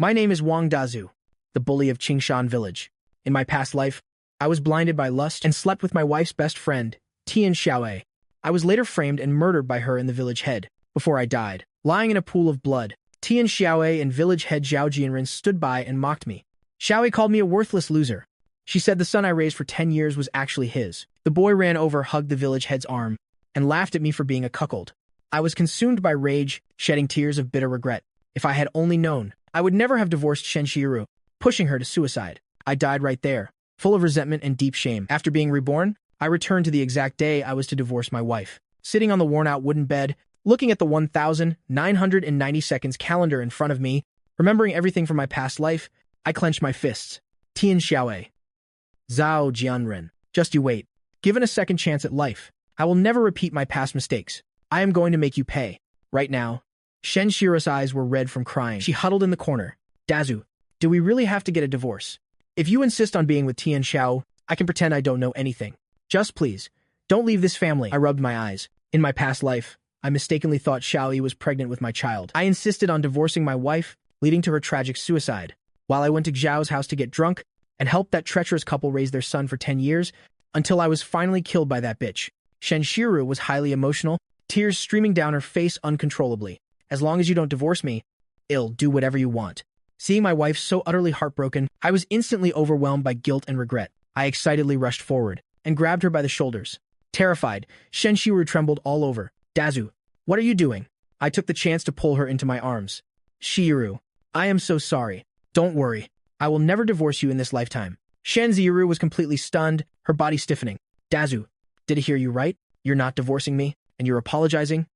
My name is Wang Dazu, the bully of Qingshan village. In my past life, I was blinded by lust and slept with my wife's best friend, Tian Xiaowei. I was later framed and murdered by her in the village head. Before I died, lying in a pool of blood, Tian Xiaowei and village head Zhao Jianren stood by and mocked me. Xiaowei called me a worthless loser. She said the son I raised for 10 years was actually his. The boy ran over, hugged the village head's arm, and laughed at me for being a cuckold. I was consumed by rage, shedding tears of bitter regret. If I had only known, I would never have divorced Shen Shiru, pushing her to suicide. I died right there, full of resentment and deep shame. After being reborn, I returned to the exact day I was to divorce my wife. Sitting on the worn-out wooden bed, looking at the 1,990 seconds calendar in front of me, remembering everything from my past life, I clenched my fists. Tian Xiaowei. Zhao Jianren. Just you wait. Given a second chance at life, I will never repeat my past mistakes. I am going to make you pay. Right now. Shen Shiru's eyes were red from crying. She huddled in the corner. Dazu, do we really have to get a divorce? If you insist on being with Tian Xiao, I can pretend I don't know anything. Just please, don't leave this family. I rubbed my eyes. In my past life, I mistakenly thought Xiaoyi was pregnant with my child. I insisted on divorcing my wife, leading to her tragic suicide. While I went to Zhao's house to get drunk and helped that treacherous couple raise their son for 10 years, until I was finally killed by that bitch. Shen Shiru was highly emotional, tears streaming down her face uncontrollably. As long as you don't divorce me, I'll do whatever you want. Seeing my wife so utterly heartbroken, I was instantly overwhelmed by guilt and regret. I excitedly rushed forward and grabbed her by the shoulders. Terrified, Shen Shiru trembled all over. Dazu, what are you doing? I took the chance to pull her into my arms. Shiru, I am so sorry. Don't worry. I will never divorce you in this lifetime. Shen Shiru was completely stunned, her body stiffening. Dazu, did I hear you right? You're not divorcing me, and you're apologizing?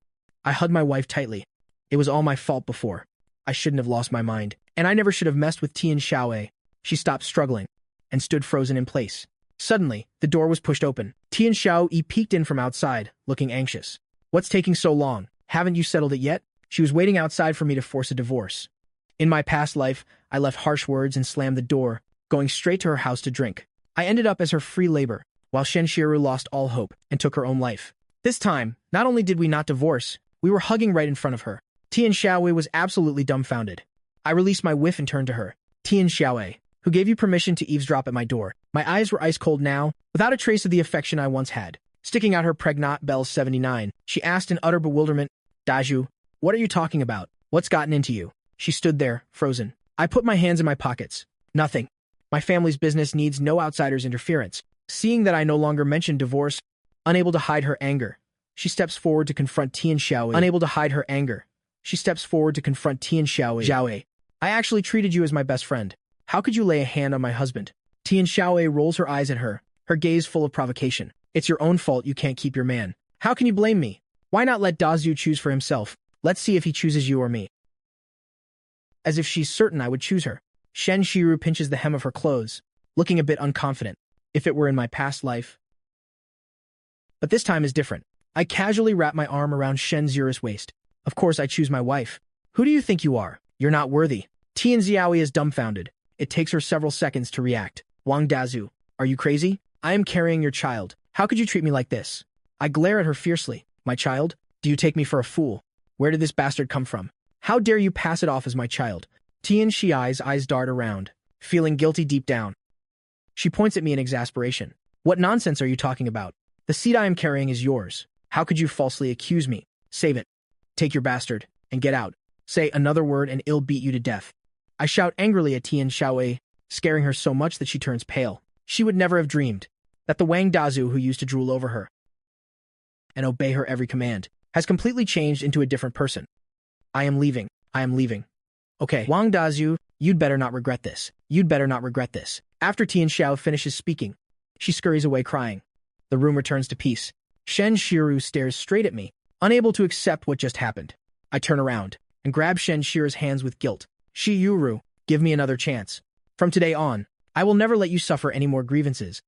I hugged my wife tightly. It was all my fault before. I shouldn't have lost my mind, and I never should have messed with Tian Xiaowei. She stopped struggling and stood frozen in place. Suddenly, the door was pushed open. Tian Xiaowei peeked in from outside, looking anxious. What's taking so long? Haven't you settled it yet? She was waiting outside for me to force a divorce. In my past life, I left harsh words and slammed the door, going straight to her house to drink. I ended up as her free labor, while Shen Shiru lost all hope and took her own life. This time, not only did we not divorce, we were hugging right in front of her. Tian Xiaowei was absolutely dumbfounded. I released my whiff and turned to her. Tian Xiaowei, who gave you permission to eavesdrop at my door? My eyes were ice cold now, without a trace of the affection I once had. Sticking out her pregnant bells 79, she asked in utter bewilderment, Dazu, what are you talking about? What's gotten into you? She stood there, frozen. I put my hands in my pockets. Nothing. My family's business needs no outsider's interference. Seeing that I no longer mentioned divorce, unable to hide her anger, she steps forward to confront Tian Xiaowei. Unable to hide her anger, she steps forward to confront Tian Xiaowei. Xiaowei, I actually treated you as my best friend. How could you lay a hand on my husband? Tian Xiaowei rolls her eyes at her, her gaze full of provocation. It's your own fault you can't keep your man. How can you blame me? Why not let Dazu choose for himself? Let's see if he chooses you or me. As if she's certain I would choose her. Shen Shiru pinches the hem of her clothes, looking a bit unconfident. If it were in my past life. But this time is different. I casually wrap my arm around Shen Shiru's waist. Of course I choose my wife. Who do you think you are? You're not worthy. Tian Xiaowei is dumbfounded. It takes her several seconds to react. Wang Dazu, are you crazy? I am carrying your child. How could you treat me like this? I glare at her fiercely. My child? Do you take me for a fool? Where did this bastard come from? How dare you pass it off as my child? Tian Xiaoi's eyes dart around, feeling guilty deep down. She points at me in exasperation. What nonsense are you talking about? The seed I am carrying is yours. How could you falsely accuse me? Save it. Take your bastard, and get out. Say another word and I'll beat you to death. I shout angrily at Tian Xiaowei, scaring her so much that she turns pale. She would never have dreamed that the Wang Dazu who used to drool over her and obey her every command has completely changed into a different person. I am leaving. I am leaving. Okay, Wang Dazu, you'd better not regret this. You'd better not regret this. After Tian Xiao finishes speaking, she scurries away crying. The room returns to peace. Shen Shiru stares straight at me, unable to accept what just happened. I turn around and grab Shen Shiru's hands with guilt. Shiyuru, give me another chance. From today on, I will never let you suffer any more grievances.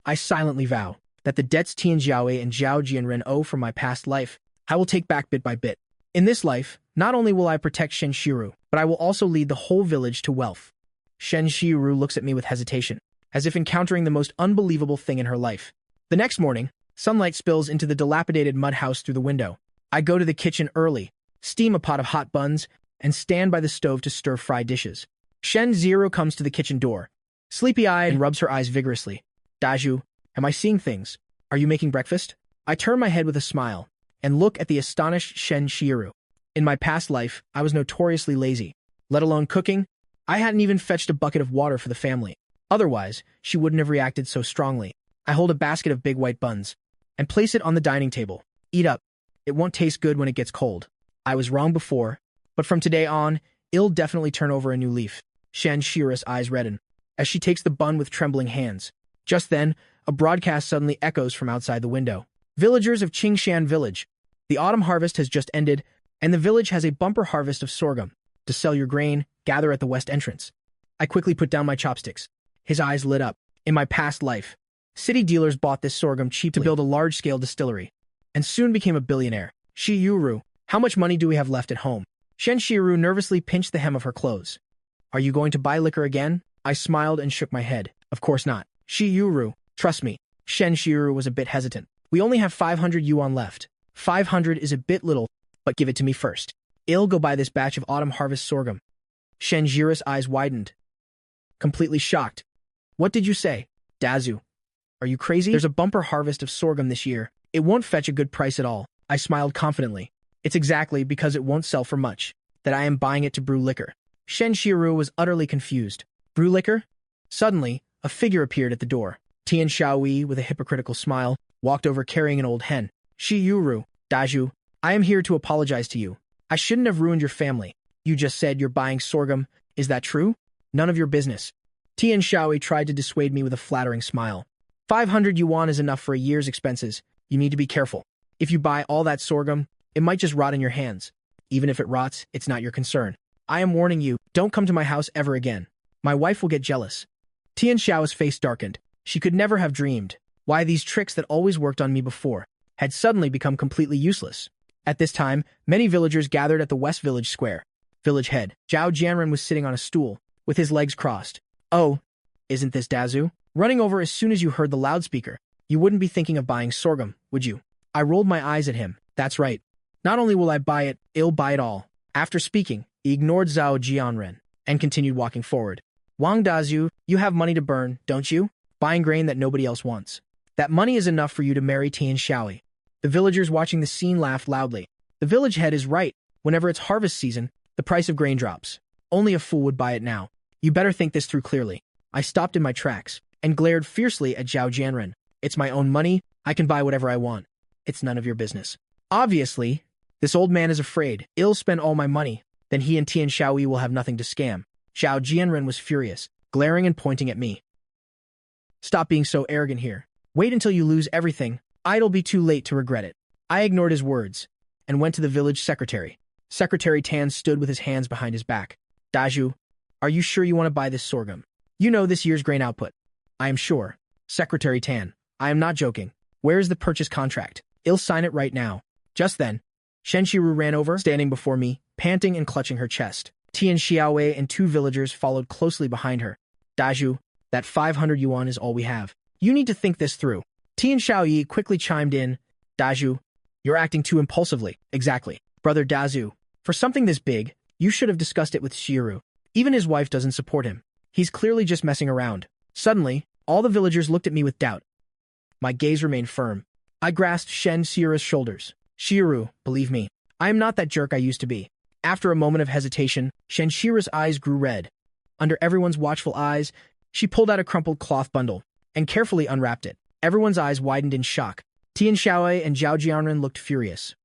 I silently vow that the debts Tian Xiaowei and Zhao Jianren owe from my past life, I will take back bit by bit. In this life, not only will I protect Shen Shiru, but I will also lead the whole village to wealth. Shen Shiru looks at me with hesitation, as if encountering the most unbelievable thing in her life. The next morning, sunlight spills into the dilapidated mud house through the window. I go to the kitchen early, steam a pot of hot buns, and stand by the stove to stir-fry dishes. Shen Zero comes to the kitchen door, sleepy-eyed and rubs her eyes vigorously. Daju, am I seeing things? Are you making breakfast? I turn my head with a smile and look at the astonished Shen Shiru. In my past life, I was notoriously lazy. Let alone cooking, I hadn't even fetched a bucket of water for the family. Otherwise, she wouldn't have reacted so strongly. I hold a basket of big white buns and place it on the dining table. Eat up. It won't taste good when it gets cold. I was wrong before, but from today on, it'll definitely turn over a new leaf. Shen Shiru's eyes redden as she takes the bun with trembling hands. Just then, a broadcast suddenly echoes from outside the window. Villagers of Qingshan Village. The autumn harvest has just ended, and the village has a bumper harvest of sorghum. To sell your grain, gather at the west entrance. I quickly put down my chopsticks. His eyes lit up. In my past life, city dealers bought this sorghum cheaply to build a large-scale distillery, and soon became a billionaire. Shi Yuru, how much money do we have left at home? Shen Shiru nervously pinched the hem of her clothes. Are you going to buy liquor again? I smiled and shook my head. Of course not. Shi Yuru, trust me. Shen Shiru was a bit hesitant. We only have 500 yuan left. 500 is a bit little, but give it to me first. I'll go buy this batch of autumn harvest sorghum. Shen Shiru's eyes widened, completely shocked. What did you say? Dazu, are you crazy? There's a bumper harvest of sorghum this year. It won't fetch a good price at all. I smiled confidently. It's exactly because it won't sell for much that I am buying it to brew liquor. Shen Shiru was utterly confused. Brew liquor? Suddenly, a figure appeared at the door. Tian Xiaoyi, with a hypocritical smile, walked over carrying an old hen. Shi Yuru, Daju, I am here to apologize to you. I shouldn't have ruined your family. You just said you're buying sorghum. Is that true? None of your business. Tian Xiaoyi tried to dissuade me with a flattering smile. 500 yuan is enough for a year's expenses. You need to be careful. If you buy all that sorghum, it might just rot in your hands. Even if it rots, it's not your concern. I am warning you, don't come to my house ever again. My wife will get jealous. Tian Xiao's face darkened. She could never have dreamed why these tricks that always worked on me before had suddenly become completely useless. At this time, many villagers gathered at the West Village Square. Village head, Zhao Jianren, was sitting on a stool, with his legs crossed. Oh, isn't this Dazu? Running over as soon as you heard the loudspeaker. You wouldn't be thinking of buying sorghum, would you? I rolled my eyes at him. That's right. Not only will I buy it, I'll buy it all. After speaking, he ignored Zhao Jianren and continued walking forward. Wang Dazu, you have money to burn, don't you? Buying grain that nobody else wants. That money is enough for you to marry Tian Xiaoyi. The villagers watching the scene laughed loudly. The village head is right. Whenever it's harvest season, the price of grain drops. Only a fool would buy it now. You better think this through clearly. I stopped in my tracks and glared fiercely at Zhao Jianren. It's my own money. I can buy whatever I want. It's none of your business. Obviously, this old man is afraid. I'll spend all my money. Then he and Tian Xiaoyi will have nothing to scam. Zhao Jianren was furious, glaring and pointing at me. Stop being so arrogant here. Wait until you lose everything. It'll be too late to regret it. I ignored his words and went to the village secretary. Secretary Tan stood with his hands behind his back. Daju, are you sure you want to buy this sorghum? You know this year's grain output. I am sure. Secretary Tan, I am not joking. Where is the purchase contract? I'll sign it right now. Just then, Shen Shiru ran over, standing before me, panting and clutching her chest. Tian Xiaowei and two villagers followed closely behind her. Daju, that 500 yuan is all we have. You need to think this through. Tian Xiaoyi quickly chimed in. Daju, you're acting too impulsively. Exactly. Brother Dazu, for something this big, you should have discussed it with Shiru. Even his wife doesn't support him. He's clearly just messing around. Suddenly, all the villagers looked at me with doubt. My gaze remained firm. I grasped Shen Shiru's shoulders. Shiru, believe me, I am not that jerk I used to be. After a moment of hesitation, Shen Shiru's eyes grew red. Under everyone's watchful eyes, she pulled out a crumpled cloth bundle and carefully unwrapped it. Everyone's eyes widened in shock. Tian Xiaowei and Zhao Jianren looked furious.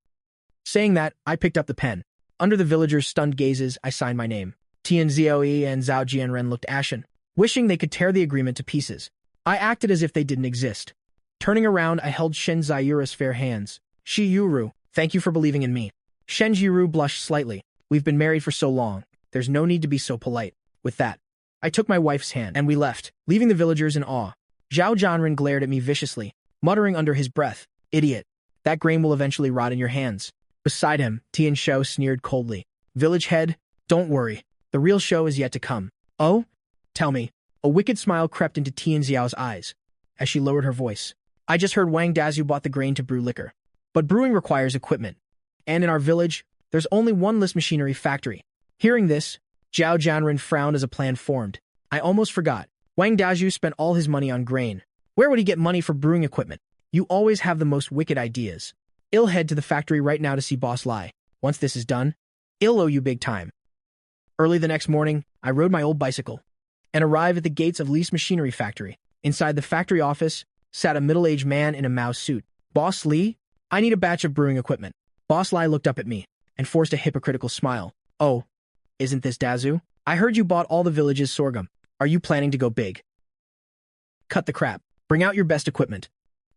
Saying that, I picked up the pen. Under the villagers' stunned gazes, I signed my name. Tian Xiaoyi and Zhao Jianren looked ashen, wishing they could tear the agreement to pieces. I acted as if they didn't exist. Turning around, I held Shen Ziyura's fair hands. Shi Yuru, thank you for believing in me. Shen Jiru blushed slightly. We've been married for so long. There's no need to be so polite. With that, I took my wife's hand, and we left, leaving the villagers in awe. Zhao Jianren glared at me viciously, muttering under his breath, Idiot. That grain will eventually rot in your hands. Beside him, Tian Shou sneered coldly. Village head, don't worry. The real show is yet to come. Oh? Tell me. A wicked smile crept into Tian Xiao's eyes as she lowered her voice. I just heard Wang Dazu bought the grain to brew liquor. But brewing requires equipment. And in our village, there's only one list machinery factory. Hearing this, Zhao Jianren frowned as a plan formed. I almost forgot. Wang Dazhu spent all his money on grain. Where would he get money for brewing equipment? You always have the most wicked ideas. I'll head to the factory right now to see Boss Lai. Once this is done, I'll owe you big time. Early the next morning, I rode my old bicycle and arrived at the gates of Lee's machinery factory. Inside the factory office sat a middle-aged man in a mouse suit. Boss Lee, I need a batch of brewing equipment. Boss Lai looked up at me and forced a hypocritical smile. Oh, isn't this Dazu? I heard you bought all the village's sorghum. Are you planning to go big? Cut the crap. Bring out your best equipment.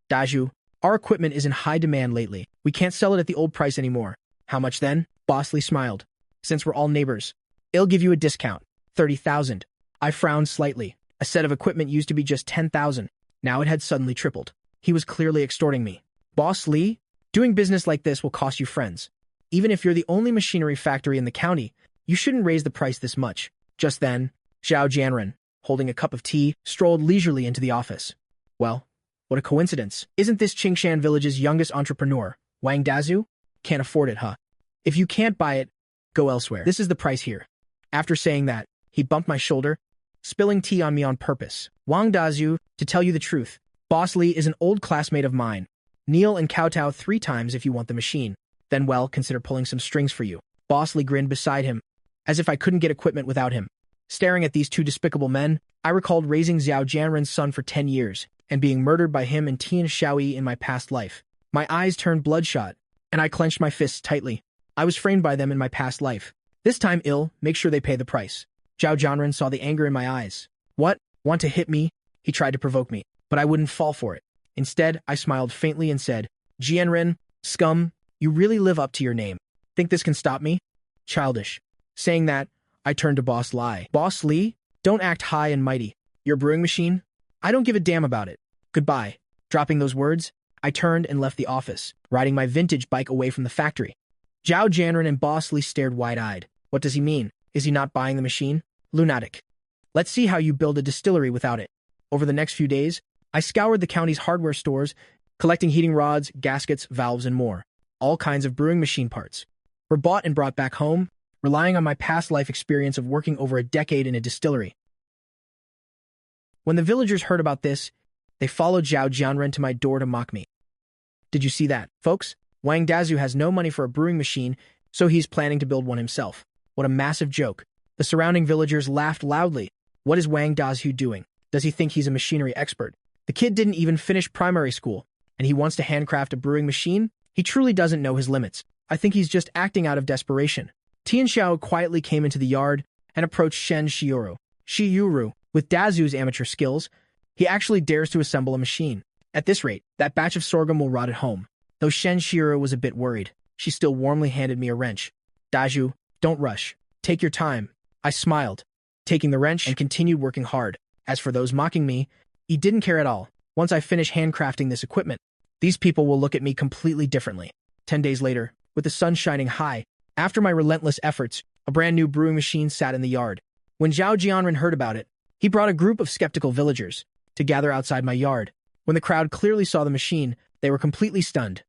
Daju, our equipment is in high demand lately. We can't sell it at the old price anymore. How much then? Boss Lee smiled. Since we're all neighbors, I'll give you a discount. 30,000. I frowned slightly. A set of equipment used to be just 10,000. Now it had suddenly tripled. He was clearly extorting me. Boss Lee, doing business like this will cost you friends. Even if you're the only machinery factory in the county, you shouldn't raise the price this much. Just then, Zhao Jianren, holding a cup of tea, strolled leisurely into the office. Well, what a coincidence. Isn't this Qingshan village's youngest entrepreneur, Wang Dazu? Can't afford it, huh? If you can't buy it, go elsewhere. This is the price here. After saying that, he bumped my shoulder, spilling tea on me on purpose. Wang Dazu, to tell you the truth, Boss Lee is an old classmate of mine. Kneel and kowtow 3 times if you want the machine. Then, well, consider pulling some strings for you. Boss Lee grinned beside him, as if I couldn't get equipment without him. Staring at these 2 despicable men, I recalled raising Zhao Jianren's son for 10 years and being murdered by him and Tian Shaoyi in my past life. My eyes turned bloodshot, and I clenched my fists tightly. I was framed by them in my past life. This time, make sure they pay the price. Zhao Jianren saw the anger in my eyes. What? Want to hit me? He tried to provoke me, but I wouldn't fall for it. Instead, I smiled faintly and said, Jianren, scum, you really live up to your name. Think this can stop me? Childish. Saying that, I turned to Boss Lee. Boss Lee, don't act high and mighty. Your brewing machine? I don't give a damn about it. Goodbye. Dropping those words, I turned and left the office, riding my vintage bike away from the factory. Zhao Jianren and Boss Lee stared wide-eyed. What does he mean? Is he not buying the machine? Lunatic. Let's see how you build a distillery without it. Over the next few days, I scoured the county's hardware stores, collecting heating rods, gaskets, valves, and more. All kinds of brewing machine parts were bought and brought back home, relying on my past life experience of working over a decade in a distillery. When the villagers heard about this, they followed Zhao Jianren to my door to mock me. Did you see that, folks? Wang Dazu has no money for a brewing machine, so he's planning to build one himself. What a massive joke. The surrounding villagers laughed loudly. What is Wang Dazu doing? Does he think he's a machinery expert? The kid didn't even finish primary school, and he wants to handcraft a brewing machine? He truly doesn't know his limits. I think he's just acting out of desperation. Tian Xiao quietly came into the yard and approached Shen Shiyuru. With Dazu's amateur skills, he actually dares to assemble a machine. At this rate, that batch of sorghum will rot at home. Though Shen Shiyuru was a bit worried, she still warmly handed me a wrench. Dazu, don't rush. Take your time. I smiled, taking the wrench and continued working hard. As for those mocking me, he didn't care at all. Once I finish handcrafting this equipment, these people will look at me completely differently. 10 days later, with the sun shining high, after my relentless efforts, a brand new brewing machine sat in the yard. When Zhao Jianren heard about it, he brought a group of skeptical villagers to gather outside my yard. When the crowd clearly saw the machine, they were completely stunned.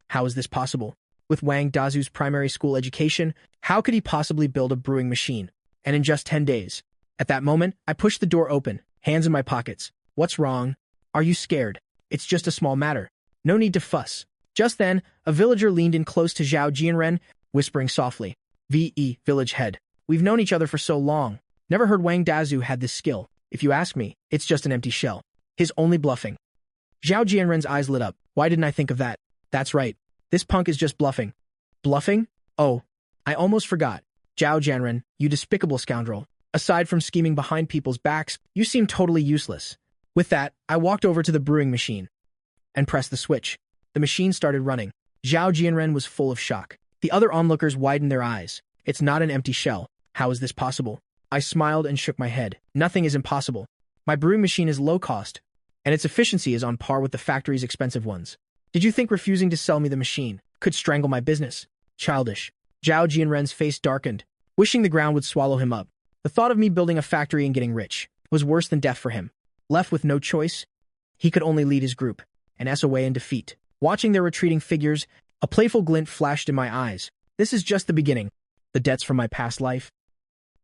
How is this possible? With Wang Dazu's primary school education, how could he possibly build a brewing machine? And in just 10 days. At that moment, I pushed the door open, hands in my pockets. What's wrong? Are you scared? It's just a small matter. No need to fuss. Just then, a villager leaned in close to Zhao Jianren, whispering softly, village head. We've known each other for so long. Never heard Wang Dazu had this skill. If you ask me, it's just an empty shell. His only bluffing. Zhao Jianren's eyes lit up. Why didn't I think of that? That's right. This punk is just bluffing. Bluffing? Oh, I almost forgot. Zhao Jianren, you despicable scoundrel. Aside from scheming behind people's backs, you seem totally useless. With that, I walked over to the brewing machine and pressed the switch. The machine started running. Zhao Jianren was full of shock. The other onlookers widened their eyes. It's not an empty shell. How is this possible? I smiled and shook my head. Nothing is impossible. My brewing machine is low cost, and its efficiency is on par with the factory's expensive ones. Did you think refusing to sell me the machine could strangle my business? Childish. Zhao Jianren's face darkened, wishing the ground would swallow him up. The thought of me building a factory and getting rich was worse than death for him. Left with no choice, he could only lead his group and away in defeat. Watching their retreating figures, a playful glint flashed in my eyes. This is just the beginning. The debts from my past life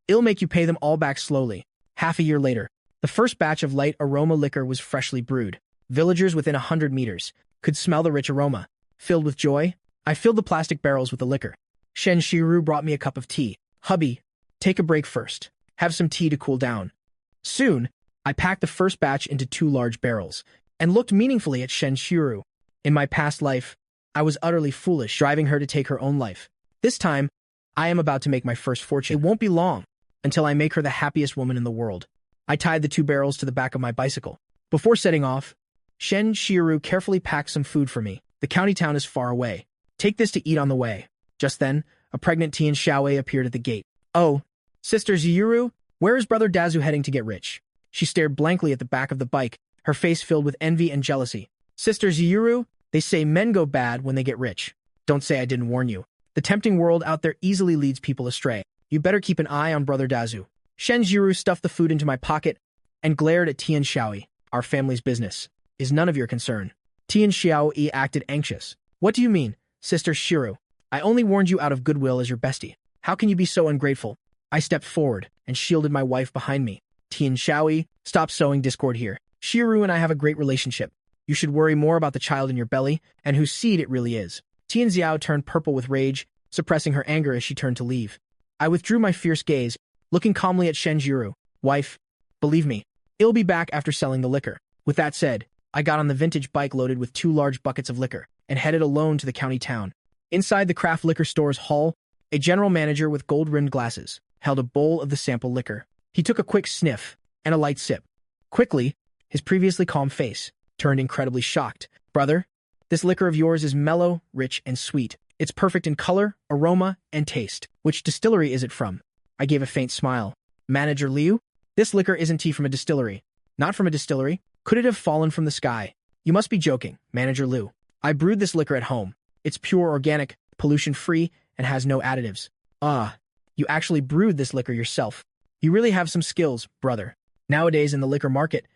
It'll make you pay them all back slowly. Half a year later, the first batch of light aroma liquor was freshly brewed. Villagers within 100 meters could smell the rich aroma. Filled with joy, I filled the plastic barrels with the liquor. Shen Shiru brought me a cup of tea. Hubby, take a break first. Have some tea to cool down. Soon, I packed the first batch into 2 large barrels and looked meaningfully at Shen Shiru. In my past life, I was utterly foolish, driving her to take her own life. This time, I am about to make my first fortune. It won't be long until I make her the happiest woman in the world. I tied the 2 barrels to the back of my bicycle. Before setting off, Shen Shiru carefully packed some food for me. The county town is far away. Take this to eat on the way. Just then, a pregnant Tian Xiaowei appeared at the gate. Oh, Sister Ziyuru, where is Brother Dazu heading to get rich? She stared blankly at the back of the bike, her face filled with envy and jealousy. Sister Ziyuru, they say men go bad when they get rich. Don't say I didn't warn you. The tempting world out there easily leads people astray. You better keep an eye on Brother Dazu. Shen Jiru stuffed the food into my pocket and glared at Tian Xiaoyi. Our family's business is none of your concern. Tian Xiaoyi acted anxious. What do you mean, Sister Shiru? I only warned you out of goodwill as your bestie. How can you be so ungrateful? I stepped forward and shielded my wife behind me. Tian Xiaoyi, stop sowing discord here. Shiru and I have a great relationship. You should worry more about the child in your belly and whose seed it really is. Tian Xiao turned purple with rage, suppressing her anger as she turned to leave. I withdrew my fierce gaze, looking calmly at Shen Jiru. Wife, believe me, it'll be back after selling the liquor. With that said, I got on the vintage bike loaded with 2 large buckets of liquor and headed alone to the county town. Inside the craft liquor store's hall, a general manager with gold-rimmed glasses held a bowl of the sample liquor. He took a quick sniff and a light sip. Quickly, his previously calm face turned incredibly shocked. Brother, this liquor of yours is mellow, rich, and sweet. It's perfect in color, aroma, and taste. Which distillery is it from? I gave a faint smile. Manager Liu? This liquor isn't tea from a distillery. Not from a distillery? Could it have fallen from the sky? You must be joking, Manager Liu. I brewed this liquor at home. It's pure organic, pollution-free, and has no additives. Ah, you actually brewed this liquor yourself. You really have some skills, brother. Nowadays in the liquor market,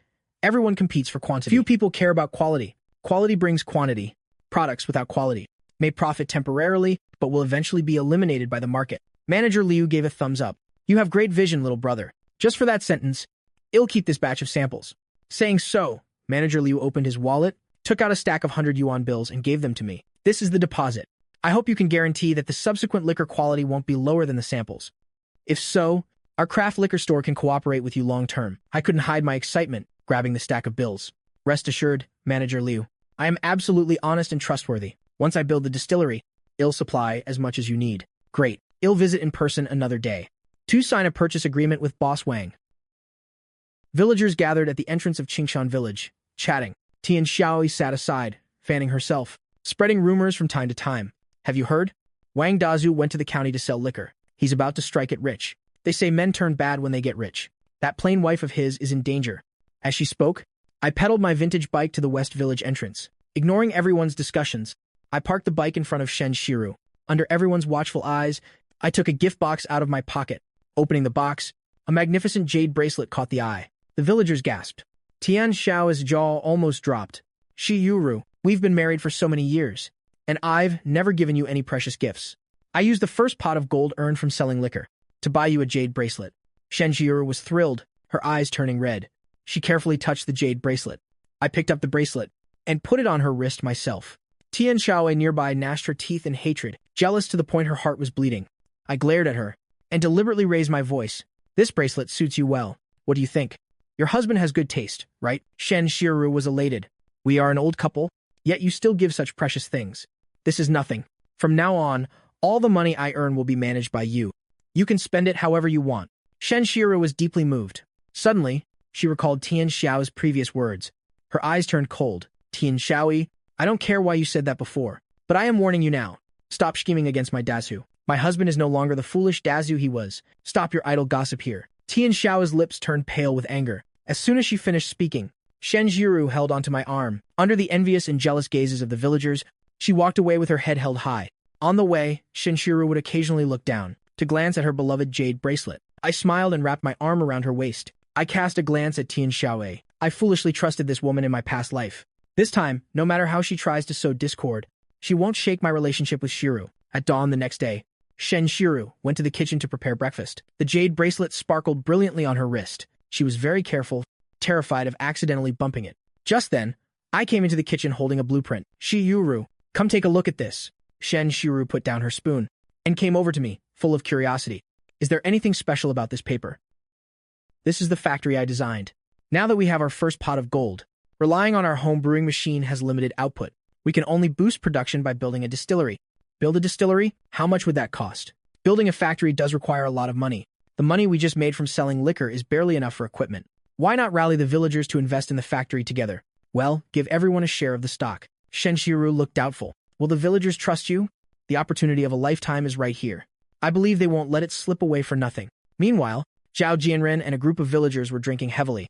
everyone competes for quantity. Few people care about quality. Quality brings quantity. Products without quality may profit temporarily, but will eventually be eliminated by the market. Manager Liu gave a thumbs up. You have great vision, little brother. Just for that sentence, it'll keep this batch of samples. Saying so, Manager Liu opened his wallet, took out a stack of 100 yuan bills, and gave them to me. This is the deposit. I hope you can guarantee that the subsequent liquor quality won't be lower than the samples. If so, our craft liquor store can cooperate with you long-term. I couldn't hide my excitement, grabbing the stack of bills. Rest assured, Manager Liu, I am absolutely honest and trustworthy. Once I build the distillery, I'll supply as much as you need. Great. I'll visit in person another day. To sign a purchase agreement with Boss Wang. Villagers gathered at the entrance of Qingshan village, chatting. Tian Xiaoyi sat aside, fanning herself, spreading rumors from time to time. Have you heard? Wang Dazu went to the county to sell liquor. He's about to strike it rich. They say men turn bad when they get rich. That plain wife of his is in danger. As she spoke, I pedaled my vintage bike to the West Village entrance. Ignoring everyone's discussions, I parked the bike in front of Shen Shiru. Under everyone's watchful eyes, I took a gift box out of my pocket. Opening the box, a magnificent jade bracelet caught the eye. The villagers gasped. Tian Xiao's jaw almost dropped. Shi Yuru, we've been married for so many years, and I've never given you any precious gifts. I used the first pot of gold earned from selling liquor to buy you a jade bracelet. Shen Shiru was thrilled, her eyes turning red. She carefully touched the jade bracelet. I picked up the bracelet and put it on her wrist myself. Tian Xiaowei nearby gnashed her teeth in hatred, jealous to the point her heart was bleeding. I glared at her and deliberately raised my voice. This bracelet suits you well. What do you think? Your husband has good taste, right? Shen Shiru was elated. We are an old couple, yet you still give such precious things. This is nothing. From now on, all the money I earn will be managed by you. You can spend it however you want. Shen Shiru was deeply moved. Suddenly, she recalled Tian Xiao's previous words. Her eyes turned cold. Tian Xiaoyi, I don't care why you said that before, but I am warning you now. Stop scheming against my Dazu. My husband is no longer the foolish Dazu he was. Stop your idle gossip here. Tian Xiao's lips turned pale with anger. As soon as she finished speaking, Shen Jiru held onto my arm. Under the envious and jealous gazes of the villagers, she walked away with her head held high. On the way, Shen Shiru would occasionally look down to glance at her beloved jade bracelet. I smiled and wrapped my arm around her waist. I cast a glance at Tian Xiaowei. I foolishly trusted this woman in my past life. This time, no matter how she tries to sow discord, she won't shake my relationship with Shiru. At dawn the next day, Shen Shiru went to the kitchen to prepare breakfast. The jade bracelet sparkled brilliantly on her wrist. She was very careful, terrified of accidentally bumping it. Just then, I came into the kitchen holding a blueprint. Shiyuru, come take a look at this. Shen Shiru put down her spoon and came over to me, full of curiosity. Is there anything special about this paper? This is the factory I designed. Now that we have our first pot of gold, relying on our home brewing machine has limited output. We can only boost production by building a distillery. Build a distillery? How much would that cost? Building a factory does require a lot of money. The money we just made from selling liquor is barely enough for equipment. Why not rally the villagers to invest in the factory together? Well, give everyone a share of the stock. Shenshiru looked doubtful. Will the villagers trust you? The opportunity of a lifetime is right here. I believe they won't let it slip away for nothing. Meanwhile, Zhao Jianren and a group of villagers were drinking heavily.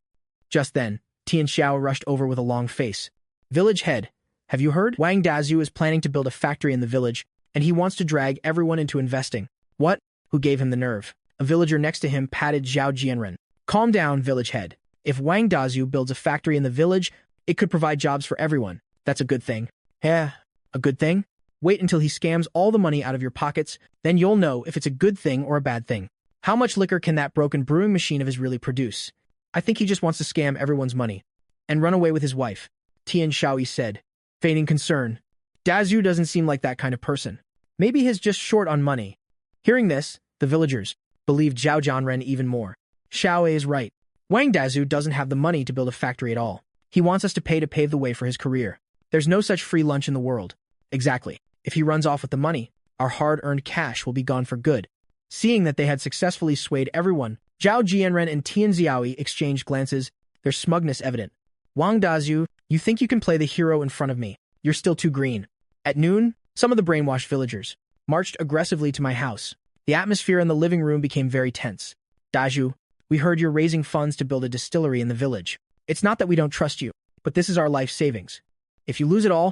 Just then, Tian Xiao rushed over with a long face. Village head, have you heard? Wang Dazu is planning to build a factory in the village, and he wants to drag everyone into investing. What? Who gave him the nerve? A villager next to him patted Zhao Jianren. Calm down, village head. If Wang Dazu builds a factory in the village, it could provide jobs for everyone. That's a good thing. A good thing? Wait until he scams all the money out of your pockets, then you'll know if it's a good thing or a bad thing. How much liquor can that broken brewing machine of his really produce? I think he just wants to scam everyone's money and run away with his wife, Tian Shaoi said, feigning concern. Dazu doesn't seem like that kind of person. Maybe he's just short on money. Hearing this, the villagers believed Zhao Jianren even more. Shaoi is right. Wang Dazu doesn't have the money to build a factory at all. He wants us to pave the way for his career. There's no such free lunch in the world. Exactly. If he runs off with the money, our hard-earned cash will be gone for good. Seeing that they had successfully swayed everyone, Zhao Jianren and Tian Xiaoi exchanged glances, their smugness evident. Wang Dazu, you think you can play the hero in front of me? You're still too green. At noon, some of the brainwashed villagers marched aggressively to my house. The atmosphere in the living room became very tense. Dazu, we heard you're raising funds to build a distillery in the village. It's not that we don't trust you, but this is our life savings. If you lose it all,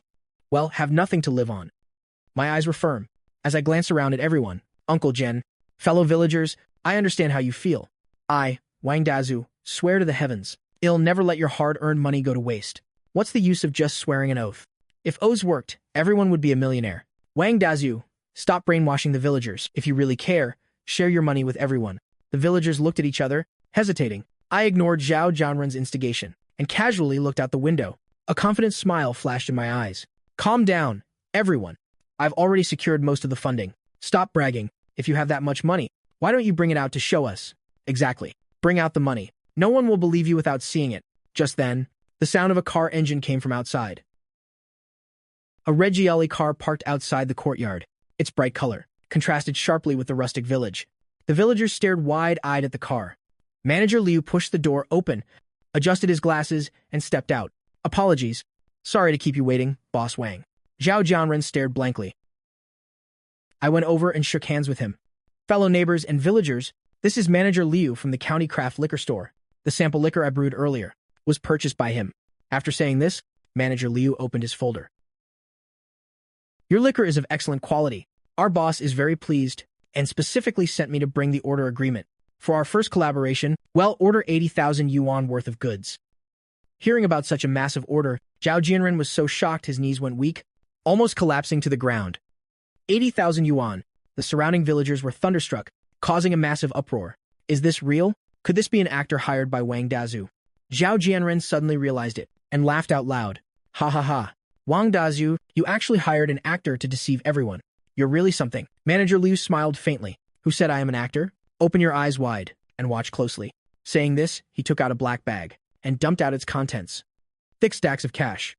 well, have nothing to live on. My eyes were firm. As I glanced around at everyone, Uncle Jen, fellow villagers, I understand how you feel. I, Wang Dazu, swear to the heavens, I'll never let your hard-earned money go to waste. What's the use of just swearing an oath? If oaths worked, everyone would be a millionaire. Wang Dazu, stop brainwashing the villagers. If you really care, share your money with everyone. The villagers looked at each other, hesitating. I ignored Zhao Jianren's instigation and casually looked out the window. A confident smile flashed in my eyes. Calm down, everyone. I've already secured most of the funding. Stop bragging. If you have that much money, why don't you bring it out to show us? Exactly. Bring out the money. No one will believe you without seeing it. Just then, the sound of a car engine came from outside. A red GLE car parked outside the courtyard. Its bright color contrasted sharply with the rustic village. The villagers stared wide-eyed at the car. Manager Liu pushed the door open, adjusted his glasses, and stepped out. Apologies. Sorry to keep you waiting, Boss Wang. Zhao Jianren stared blankly. I went over and shook hands with him. Fellow neighbors and villagers, this is Manager Liu from the County Craft Liquor Store. The sample liquor I brewed earlier was purchased by him. After saying this, Manager Liu opened his folder. Your liquor is of excellent quality. Our boss is very pleased and specifically sent me to bring the order agreement. For our first collaboration, well, order 80,000 yuan worth of goods. Hearing about such a massive order, Zhao Jianren was so shocked his knees went weak, almost collapsing to the ground. 80,000 yuan. The surrounding villagers were thunderstruck, causing a massive uproar. Is this real? Could this be an actor hired by Wang Dazu? Zhao Jianren suddenly realized it and laughed out loud. Ha ha ha. Wang Dazu, you actually hired an actor to deceive everyone. You're really something. Manager Liu smiled faintly. Who said I am an actor? Open your eyes wide and watch closely. Saying this, he took out a black bag and dumped out its contents. Thick stacks of cash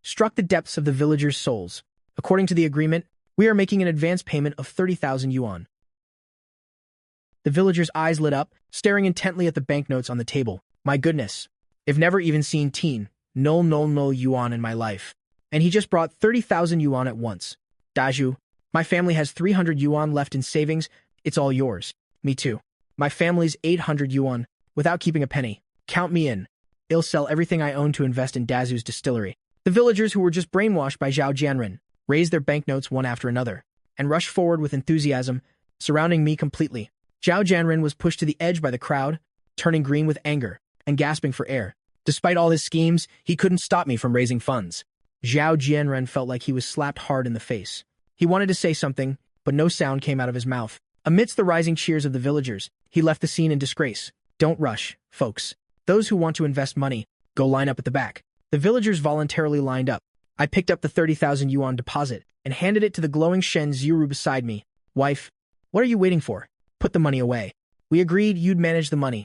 struck the depths of the villagers' souls. According to the agreement, we are making an advance payment of 30,000 yuan. The villagers' eyes lit up, staring intently at the banknotes on the table. My goodness. I've never even seen no yuan in my life. And he just brought 30,000 yuan at once. Dazu, my family has 300 yuan left in savings. It's all yours. Me too. My family's 800 yuan, without keeping a penny. Count me in. I'll sell everything I own to invest in Dazu's distillery. The villagers who were just brainwashed by Zhao Jianren raised their banknotes one after another and rushed forward with enthusiasm, surrounding me completely. Zhao Jianren was pushed to the edge by the crowd, turning green with anger and gasping for air. Despite all his schemes, he couldn't stop me from raising funds. Zhao Jianren felt like he was slapped hard in the face. He wanted to say something, but no sound came out of his mouth. Amidst the rising cheers of the villagers, he left the scene in disgrace. Don't rush, folks. Those who want to invest money, go line up at the back. The villagers voluntarily lined up. I picked up the 30,000 yuan deposit and handed it to the glowing Shen Xiru beside me. Wife, what are you waiting for? Put the money away. We agreed you'd manage the money.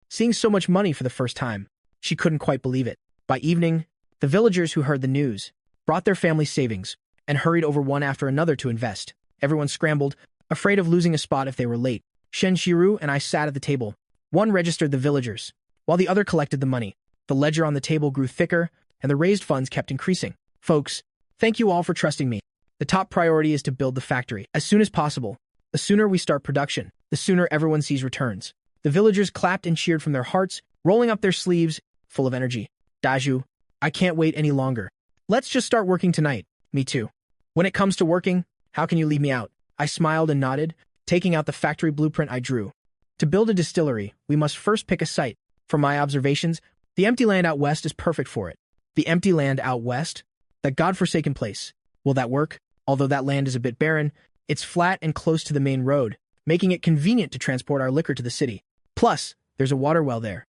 Seeing so much money for the first time, she couldn't quite believe it. By evening, the villagers who heard the news brought their family savings and hurried over one after another to invest. Everyone scrambled, afraid of losing a spot if they were late. Shen Xiru and I sat at the table. One registered the villagers, while the other collected the money. The ledger on the table grew thicker, and the raised funds kept increasing. Folks, thank you all for trusting me. The top priority is to build the factory as soon as possible. The sooner we start production, the sooner everyone sees returns. The villagers clapped and cheered from their hearts, rolling up their sleeves, full of energy. Daju, I can't wait any longer. Let's just start working tonight. Me too. When it comes to working, how can you leave me out? I smiled and nodded, taking out the factory blueprint I drew. To build a distillery, we must first pick a site. From my observations, the empty land out west is perfect for it. The empty land out west? That godforsaken place. Will that work? Although that land is a bit barren, it's flat and close to the main road, making it convenient to transport our liquor to the city. Plus, there's a water well there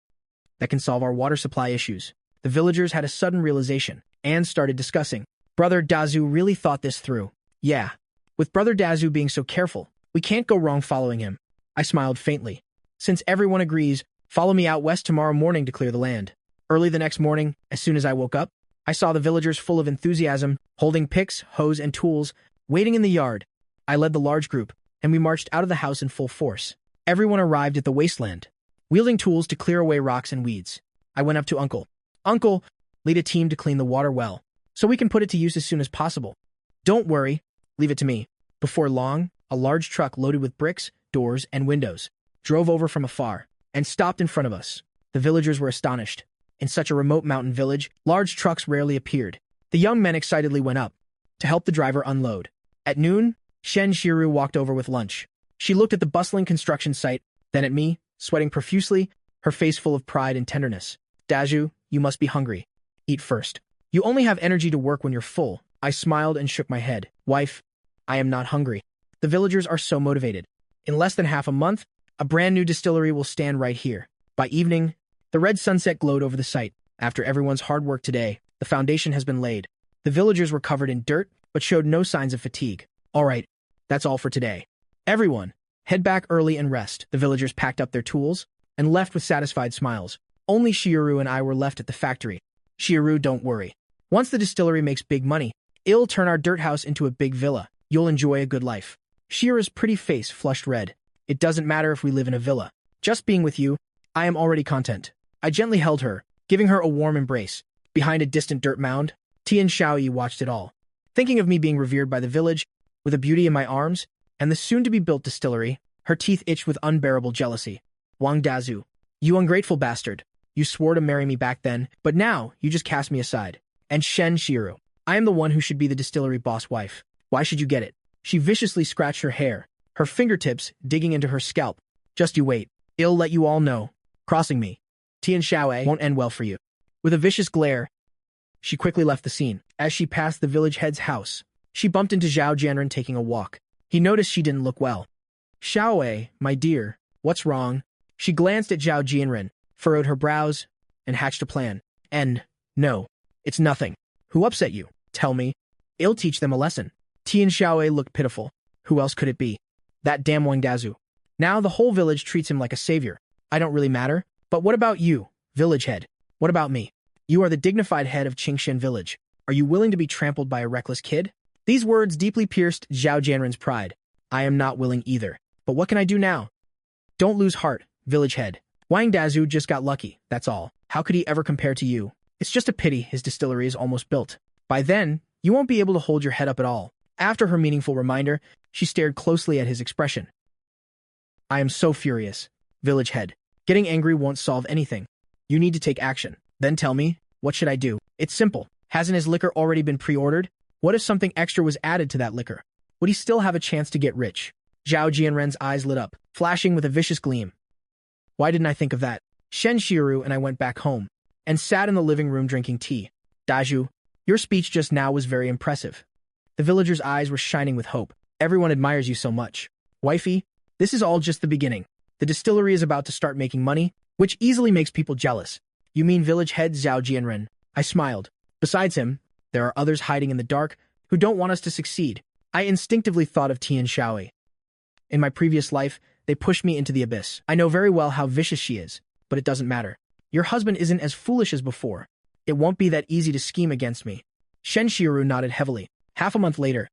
that can solve our water supply issues. The villagers had a sudden realization and started discussing. Brother Dazu really thought this through. Yeah, with Brother Dazu being so careful, we can't go wrong following him. I smiled faintly. Since everyone agrees, follow me out west tomorrow morning to clear the land. Early the next morning, as soon as I woke up, I saw the villagers full of enthusiasm, holding picks, hoes, and tools, waiting in the yard. I led the large group, and we marched out of the house in full force. Everyone arrived at the wasteland, wielding tools to clear away rocks and weeds. I went up to Uncle. Uncle, lead a team to clean the water well, so we can put it to use as soon as possible. Don't worry, leave it to me. Before long, a large truck loaded with bricks, doors, and windows drove over from afar and stopped in front of us. The villagers were astonished. In such a remote mountain village, large trucks rarely appeared. The young men excitedly went up to help the driver unload. At noon, Shen Xiru walked over with lunch. She looked at the bustling construction site, then at me, sweating profusely, her face full of pride and tenderness. Daju, you must be hungry. Eat first. You only have energy to work when you're full. I smiled and shook my head. Wife, I am not hungry. The villagers are so motivated. In less than half a month, a brand new distillery will stand right here. By evening, the red sunset glowed over the site. After everyone's hard work today, the foundation has been laid. The villagers were covered in dirt, but showed no signs of fatigue. All right, that's all for today. Everyone, head back early and rest. The villagers packed up their tools and left with satisfied smiles. Only Shiru and I were left at the factory. Shiru, don't worry. Once the distillery makes big money, it'll turn our dirt house into a big villa. You'll enjoy a good life. Shiru's pretty face flushed red. It doesn't matter if we live in a villa. Just being with you, I am already content. I gently held her, giving her a warm embrace. Behind a distant dirt mound, Tian Shaoyi watched it all. Thinking of me being revered by the village, with a beauty in my arms, and the soon-to-be-built distillery, her teeth itched with unbearable jealousy. Wang Dazu, you ungrateful bastard. You swore to marry me back then, but now you just cast me aside. And Shen Shiru, I am the one who should be the distillery boss wife. Why should you get it? She viciously scratched her hair, her fingertips digging into her scalp. Just you wait. I'll let you all know. Crossing me, Tian Shaoyi, won't end well for you. With a vicious glare, she quickly left the scene. As she passed the village head's house, she bumped into Zhao Jianren taking a walk. He noticed she didn't look well. Shaoyi, my dear, what's wrong? She glanced at Zhao Jianren, furrowed her brows, and hatched a plan. No, it's nothing. Who upset you? Tell me. I'll teach them a lesson. Tian Shaoyi looked pitiful. Who else could it be? That damn Wang Dazu. Now the whole village treats him like a savior. I don't really matter. But what about you, village head? What about me? You are the dignified head of Qingshan village. Are you willing to be trampled by a reckless kid? These words deeply pierced Zhao Jianren's pride. I am not willing either. But what can I do now? Don't lose heart, village head. Wang Dazu just got lucky, that's all. How could he ever compare to you? It's just a pity his distillery is almost built. By then, you won't be able to hold your head up at all. After her meaningful reminder, she stared closely at his expression. I am so furious, village head. Getting angry won't solve anything. You need to take action. Then tell me, what should I do? It's simple. Hasn't his liquor already been pre-ordered? What if something extra was added to that liquor? Would he still have a chance to get rich? Zhao Jianren's eyes lit up, flashing with a vicious gleam. Why didn't I think of that? Shen Shiru and I went back home and sat in the living room drinking tea. Daju, your speech just now was very impressive. The villagers' eyes were shining with hope. Everyone admires you so much. Wifey, this is all just the beginning. The distillery is about to start making money, which easily makes people jealous. You mean village head Zhao Jianren? I smiled. Besides him, there are others hiding in the dark who don't want us to succeed. I instinctively thought of Tian Shaoyi. In my previous life, they pushed me into the abyss. I know very well how vicious she is, but it doesn't matter. Your husband isn't as foolish as before. It won't be that easy to scheme against me. Shen Shiru nodded heavily. Half a month later,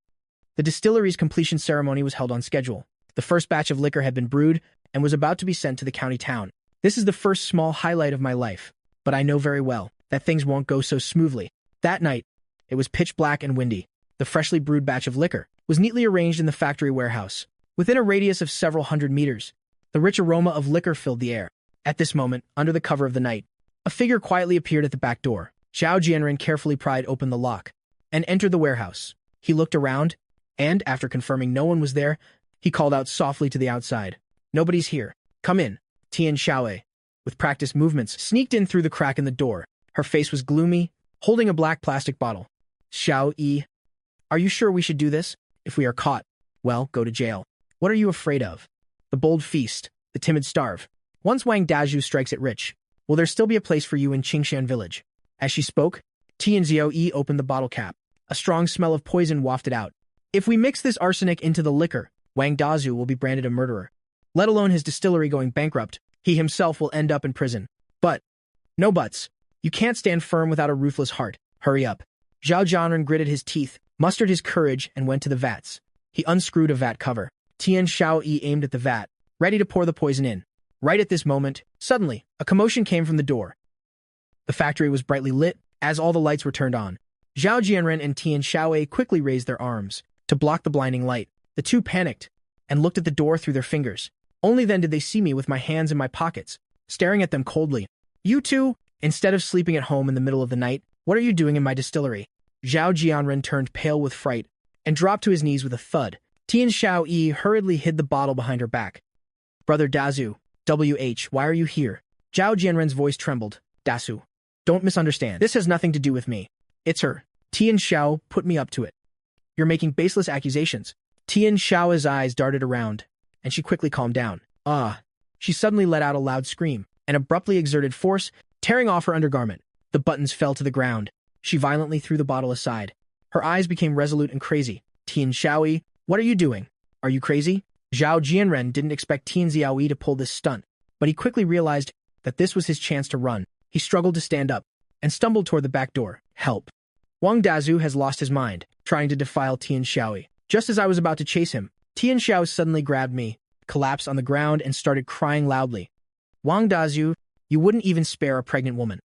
the distillery's completion ceremony was held on schedule. The first batch of liquor had been brewed and was about to be sent to the county town. This is the first small highlight of my life, but I know very well that things won't go so smoothly. That night, it was pitch black and windy. The freshly brewed batch of liquor was neatly arranged in the factory warehouse. Within a radius of several hundred meters, the rich aroma of liquor filled the air. At this moment, under the cover of the night, a figure quietly appeared at the back door. Zhao Jianren carefully pried open the lock and entered the warehouse. He looked around, and, after confirming no one was there, he called out softly to the outside. Nobody's here. Come in. Tian Shaoyi, with practiced movements, sneaked in through the crack in the door. Her face was gloomy, holding a black plastic bottle. Xiao-yi, are you sure we should do this? If we are caught, well, go to jail. What are you afraid of? The bold feast, the timid starve. Once Wang Dazhu strikes it rich, will there still be a place for you in Qingshan village? As she spoke, Tian Xiao-yi opened the bottle cap. A strong smell of poison wafted out. If we mix this arsenic into the liquor, Wang Dazhu will be branded a murderer. Let alone his distillery going bankrupt, he himself will end up in prison. But, no buts. You can't stand firm without a ruthless heart. Hurry up. Zhao Jianren gritted his teeth, mustered his courage, and went to the vats. He unscrewed a vat cover. Tian Shaoyi aimed at the vat, ready to pour the poison in. Right at this moment, suddenly, a commotion came from the door. The factory was brightly lit, as all the lights were turned on. Zhao Jianren and Tian Shaoyi quickly raised their arms to block the blinding light. The two panicked and looked at the door through their fingers. Only then did they see me with my hands in my pockets, staring at them coldly. You two, instead of sleeping at home in the middle of the night, what are you doing in my distillery? Zhao Jianren turned pale with fright and dropped to his knees with a thud. Tian Shaoyi hurriedly hid the bottle behind her back. Brother Dazu, why are you here? Zhao Jianren's voice trembled. Dazu, don't misunderstand. This has nothing to do with me. It's her. Tian Xiao put me up to it. You're making baseless accusations. Tian Xiao's eyes darted around, and she quickly calmed down. She suddenly let out a loud scream, and abruptly exerted force, tearing off her undergarment. The buttons fell to the ground. She violently threw the bottle aside. Her eyes became resolute and crazy. Tian Xiaoyi, what are you doing? Are you crazy? Zhao Jianren didn't expect Tian Xiaoyi to pull this stunt, but he quickly realized that this was his chance to run. He struggled to stand up, and stumbled toward the back door. Help. Wang Dazhu has lost his mind, trying to defile Tian Shaoyi. Just as I was about to chase him, Tian Xiao suddenly grabbed me, collapsed on the ground, and started crying loudly. Wang Dazhu, you wouldn't even spare a pregnant woman.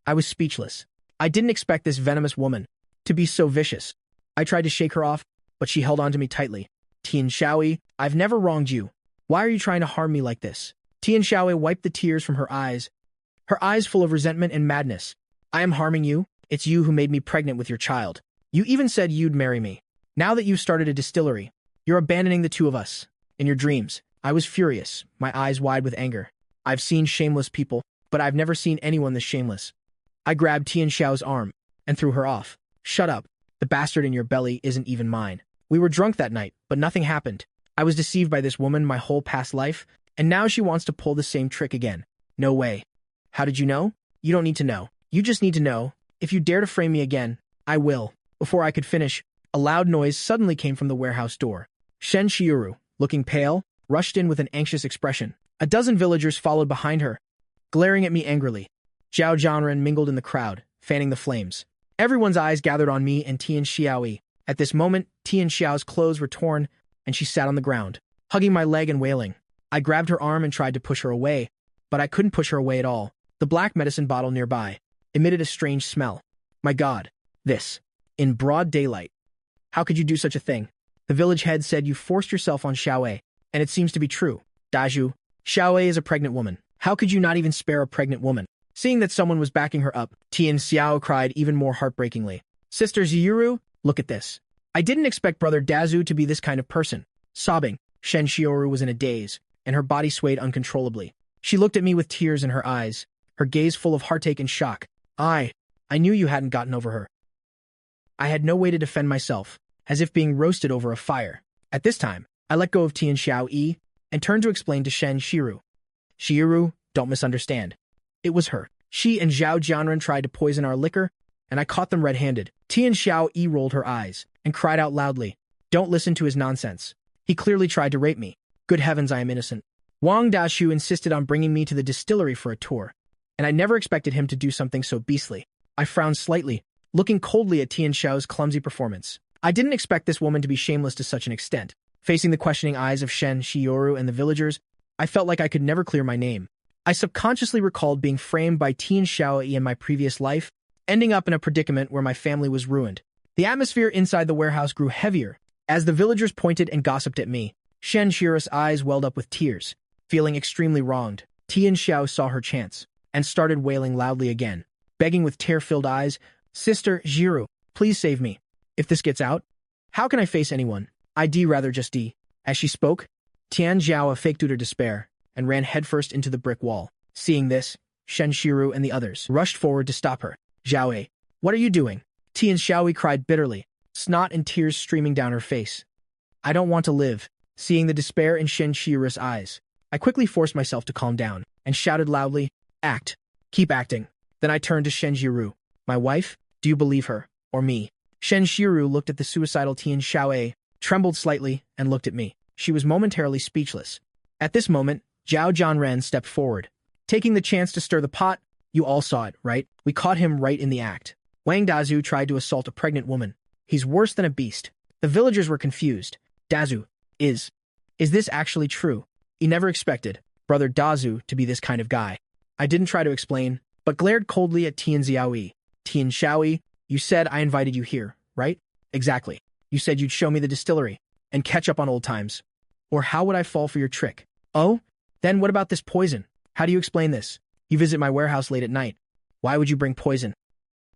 I was speechless. I didn't expect this venomous woman to be so vicious. I tried to shake her off, but she held on to me tightly. Tian Shaoyi, I've never wronged you. Why are you trying to harm me like this? Tian Shaoyi wiped the tears from her eyes full of resentment and madness. I am harming you? It's you who made me pregnant with your child. You even said you'd marry me. Now that you've started a distillery, you're abandoning the two of us. In your dreams, I was furious, my eyes wide with anger. I've seen shameless people, but I've never seen anyone this shameless. I grabbed Tian Xiao's arm and threw her off. Shut up. The bastard in your belly isn't even mine. We were drunk that night, but nothing happened. I was deceived by this woman my whole past life, and now she wants to pull the same trick again. No way. How did you know? You don't need to know. You just need to know. If you dare to frame me again, I will. Before I could finish, a loud noise suddenly came from the warehouse door. Shen Shiuru, looking pale, rushed in with an anxious expression. A dozen villagers followed behind her, glaring at me angrily. Zhao Jianren mingled in the crowd, fanning the flames. Everyone's eyes gathered on me and Tian Xiaoyi. At this moment, Tian Xiao's clothes were torn, and she sat on the ground, hugging my leg and wailing. I grabbed her arm and tried to push her away, but I couldn't push her away at all. The black medicine bottle nearby emitted a strange smell. My God, this, in broad daylight. How could you do such a thing? The village head said you forced yourself on Xiaowei, and it seems to be true. Dazhu, Xiaowei is a pregnant woman. How could you not even spare a pregnant woman? Seeing that someone was backing her up, Tian Xiao cried even more heartbreakingly. Sister Ziyuru, look at this. I didn't expect Brother Dazu to be this kind of person. Sobbing, Shen Shioru was in a daze, and her body swayed uncontrollably. She looked at me with tears in her eyes, her gaze full of heartache and shock. I knew you hadn't gotten over her. I had no way to defend myself, as if being roasted over a fire. At this time, I let go of Tian Xiao and turned to explain to Shen Shiru. Shiru, don't misunderstand. It was her. She and Zhao Jianren tried to poison our liquor, and I caught them red-handed. Tian Xiao rolled her eyes and cried out loudly, "Don't listen to his nonsense. He clearly tried to rape me. Good heavens, I am innocent." Wang Dashu insisted on bringing me to the distillery for a tour, and I never expected him to do something so beastly. I frowned slightly, looking coldly at Tian Xiao's clumsy performance. I didn't expect this woman to be shameless to such an extent. Facing the questioning eyes of Shen Shioru and the villagers, I felt like I could never clear my name. I subconsciously recalled being framed by Tian Xiao in my previous life, ending up in a predicament where my family was ruined. The atmosphere inside the warehouse grew heavier as the villagers pointed and gossiped at me. Shen Shiru's eyes welled up with tears, feeling extremely wronged. Tian Xiao saw her chance and started wailing loudly again, begging with tear-filled eyes, "Sister Shiru, please save me. If this gets out, how can I face anyone? I'd rather just die." As she spoke, Tian Xiao faked out her despair and ran headfirst into the brick wall. Seeing this, Shen Shiru and the others rushed forward to stop her. "Xiaowei, what are you doing?" Tian Xiaowei cried bitterly, snot and tears streaming down her face. "I don't want to live." Seeing the despair in Shen Shiru's eyes, I quickly forced myself to calm down and shouted loudly, "Act. Keep acting." Then I turned to Shen Shiru. "My wife? Do you believe her? Or me?" Shen Shiru looked at the suicidal Tian Xiaowei, trembled slightly, and looked at me. She was momentarily speechless. At this moment, Zhao Jianren stepped forward, taking the chance to stir the pot. "You all saw it, right? We caught him right in the act. Wang Dazu tried to assault a pregnant woman. He's worse than a beast." The villagers were confused. "Dazu, is this actually true?" He never expected Brother Dazu to be this kind of guy. I didn't try to explain, but glared coldly at Tian Xiaoyi. "Tian Xiaoyi, you said I invited you here, right?" "Exactly. You said you'd show me the distillery and catch up on old times. Or how would I fall for your trick?" "Oh? Then what about this poison? How do you explain this? You visit my warehouse late at night. Why would you bring poison?"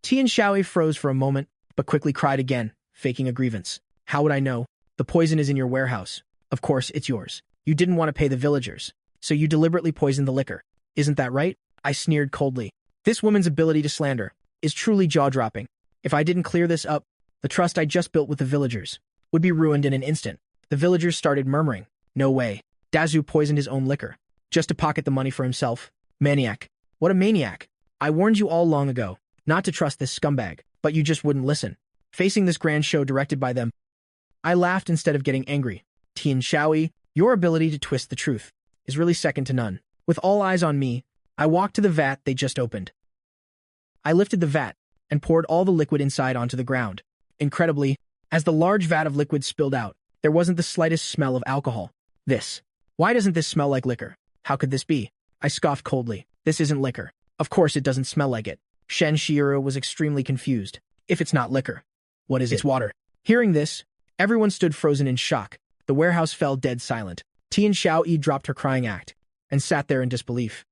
Tian Xiaoyi froze for a moment, but quickly cried again, faking a grievance. "How would I know? The poison is in your warehouse. Of course, it's yours. You didn't want to pay the villagers, so you deliberately poisoned the liquor. Isn't that right?" I sneered coldly. This woman's ability to slander is truly jaw-dropping. If I didn't clear this up, the trust I just built with the villagers would be ruined in an instant. The villagers started murmuring, "No way. Dazu poisoned his own liquor, just to pocket the money for himself. Maniac. What a maniac. I warned you all long ago not to trust this scumbag, but you just wouldn't listen." Facing this grand show directed by them, I laughed instead of getting angry. "Tian Xiaoyi, your ability to twist the truth is really second to none." With all eyes on me, I walked to the vat they just opened. I lifted the vat and poured all the liquid inside onto the ground. Incredibly, as the large vat of liquid spilled out, there wasn't the slightest smell of alcohol. Why doesn't this smell like liquor? How could this be?" I scoffed coldly. "This isn't liquor. Of course it doesn't smell like it." Shen Shiru was extremely confused. "If it's not liquor, what is it?" "It's water." Hearing this, everyone stood frozen in shock. The warehouse fell dead silent. Tian Xiaoyi dropped her crying act and sat there in disbelief.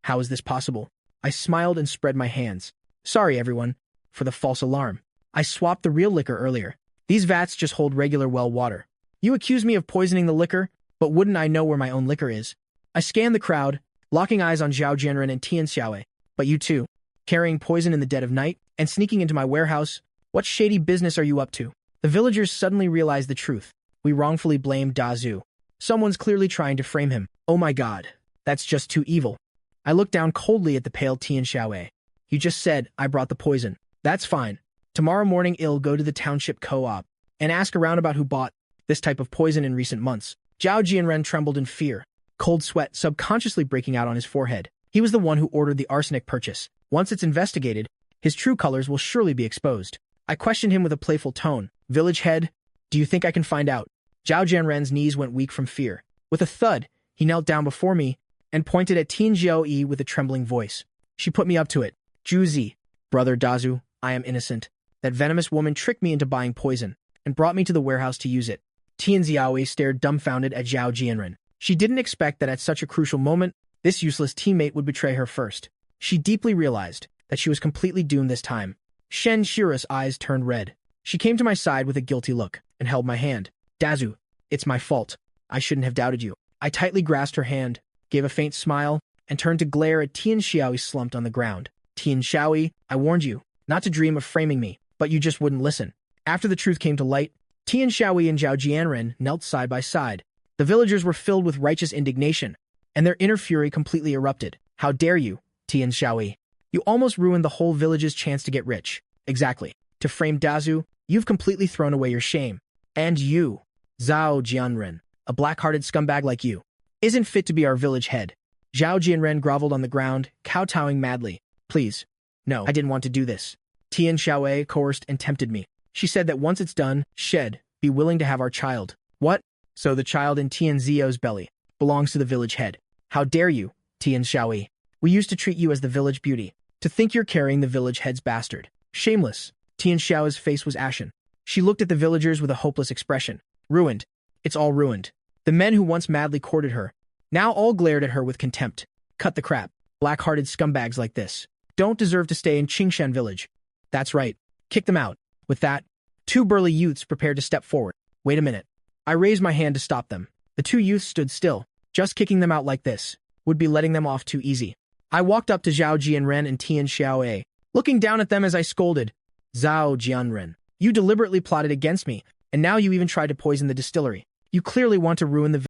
How is this possible?" I smiled and spread my hands. "Sorry, everyone, for the false alarm. I swapped the real liquor earlier. These vats just hold regular well water. You accuse me of poisoning the liquor, but wouldn't I know where my own liquor is?" I scanned the crowd, locking eyes on Zhao Jianren and Tian Xiaowei. "But you too, carrying poison in the dead of night and sneaking into my warehouse? What shady business are you up to?" The villagers suddenly realized the truth. We wrongfully blamed Dazu. Someone's clearly trying to frame him. Oh my god, that's just too evil. I looked down coldly at the pale Tian Xiaowei. "You just said I brought the poison. That's fine. Tomorrow morning I'll go to the township co-op and ask around about who bought this type of poison in recent months." Zhao Jianren trembled in fear, cold sweat subconsciously breaking out on his forehead. He was the one who ordered the arsenic purchase. Once it's investigated, his true colors will surely be exposed. I questioned him with a playful tone. "Village head, do you think I can find out?" Zhao Jianren's knees went weak from fear. With a thud, he knelt down before me and pointed at Tian Xiaoyi with a trembling voice. "She put me up to it. Juzi, Brother Dazu, I am innocent. That venomous woman tricked me into buying poison and brought me to the warehouse to use it." Tian Xiaoyi stared dumbfounded at Zhao Jianren. She didn't expect that at such a crucial moment, this useless teammate would betray her first. She deeply realized that she was completely doomed this time. Shen Shiru's eyes turned red. She came to my side with a guilty look and held my hand. "Dazu, it's my fault. I shouldn't have doubted you." I tightly grasped her hand, gave a faint smile, and turned to glare at Tian Xiaoyi slumped on the ground. "Tian Xiaoyi, I warned you not to dream of framing me, but you just wouldn't listen." After the truth came to light, Tian Shaoyi and Zhao Jianren knelt side by side. The villagers were filled with righteous indignation, and their inner fury completely erupted. How dare you, Tian Shaoyi? You almost ruined the whole village's chance to get rich. Exactly. To frame Dazu, you've completely thrown away your shame. And you, Zhao Jianren, a black-hearted scumbag like you, isn't fit to be our village head. Zhao Jianren groveled on the ground, kowtowing madly. Please. No, I didn't want to do this. Tian Shaoyi coerced and tempted me. She said that once it's done, she'd be willing to have our child. What? So the child in Tian Zio's belly belongs to the village head. How dare you, Tian Shaoyi? We used to treat you as the village beauty. To think you're carrying the village head's bastard. Shameless. Tian Shao's face was ashen. She looked at the villagers with a hopeless expression. Ruined. It's all ruined. The men who once madly courted her now all glared at her with contempt. Cut the crap. Black-hearted scumbags like this don't deserve to stay in Qingshan village. That's right. Kick them out. With that, two burly youths prepared to step forward. Wait a minute. I raised my hand to stop them. The two youths stood still. Just kicking them out like this would be letting them off too easy. I walked up to Zhao Jianren and Tian Shaoyi, looking down at them as I scolded. Zhao Jianren, you deliberately plotted against me, and now you even tried to poison the distillery. You clearly want to ruin the